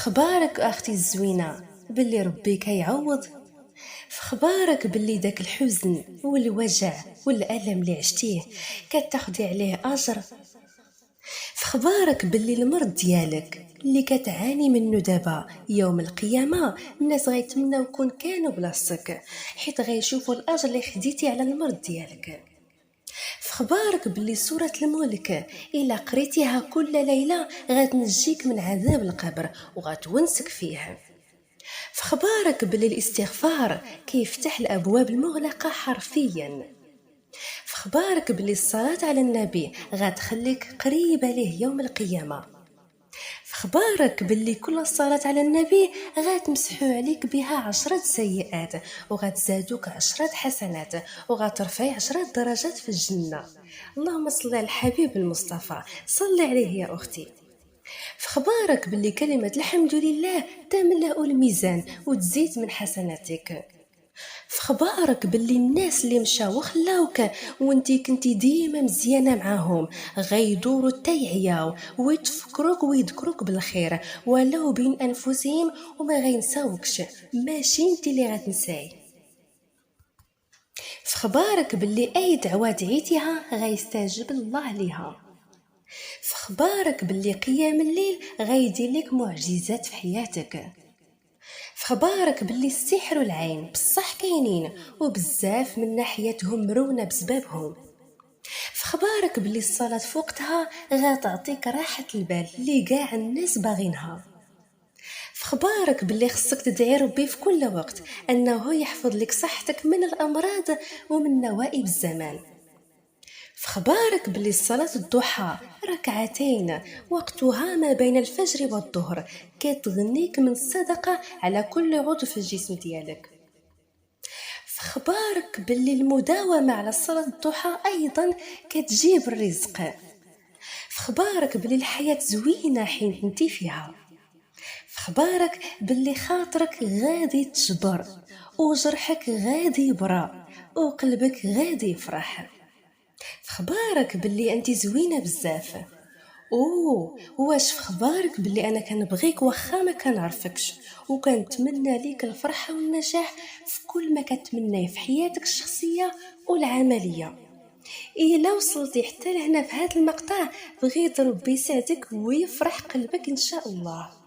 فخبارك اختي الزوينه باللي ربي كيعوض. فخبارك باللي داك الحزن والوجع والالم اللي عشتيه كتاخدي عليه اجر. فخبارك باللي المرض ديالك اللي كتعاني منه دابا يوم القيامه الناس غيتمناو كون كانوا بلاصتك، حيت غيشوفوا الاجر اللي خديتي على المرض ديالك. فخبارك باللي سورة الملك إلا قريتيها كل ليلة غتنجيك من عذاب القبر وغتونسك فيه. فخبارك باللي الاستغفار كيفتح الأبواب المغلقة حرفيا. فخبارك باللي الصلاة على النبي غتخليك قريبة ليه يوم القيامة. فخبارك باللي كل صلاة على النبي غتمسحو عليك بها 10 سيئات وغتزادوك 10 حسنات وغترفعي 10 درجات في الجنة. اللهم صل على الحبيب المصطفى، صلي عليه يا أختي. فخبارك باللي كلمة الحمد لله تملأ الميزان وتزيد من حسناتك. فخبارك باللي الناس اللي مشاو وخلاوك وانتي كنتي ديما مزيانه معاهم غيدوروا تيعياو ويتفكروك ويذكروك بالخير ولو بين انفسهم وما غينساوكش، ماشي انتي اللي غتنساي. فخبارك باللي اي دعوه دعيتيها غيستجب الله ليها. فخبارك باللي قيام الليل غيدير لك معجزات في حياتك. فخبارك باللي السحر والعين بصح كاينين وبزاف من ناحيتهم مرونة بسببهم. فخبارك باللي الصلاة في وقتها غتعطيك راحة البال اللي قاع الناس باغينها. فخبارك باللي خصك تدعي ربي في كل وقت انه يحفظ لك صحتك من الامراض ومن نوائب الزمان. فخبارك باللي صلاة الضحى ركعتين وقتها ما بين الفجر والظهر كتغنيك من الصدقة على كل عضو في الجسم ديالك. فخبارك باللي المداومة على صلاة الضحى أيضا كتجيب الرزق. فخبارك باللي الحياة زوينة حين انتي فيها. فخبارك باللي خاطرك غادي تجبر وجرحك غادي يبرى وقلبك غادي يفرح. فخبارك باللي انت زوينه بزاف. واش فخبارك باللي انا كنبغيك واخا ما كنعرفكش وكنتمنى ليك الفرحه والنجاح في كل ما كتمناه في حياتك الشخصيه والعمليه. الا وصلتي حتى لهنا في هذا المقطع بغيت ربي يسعدك ويفرح قلبك ان شاء الله.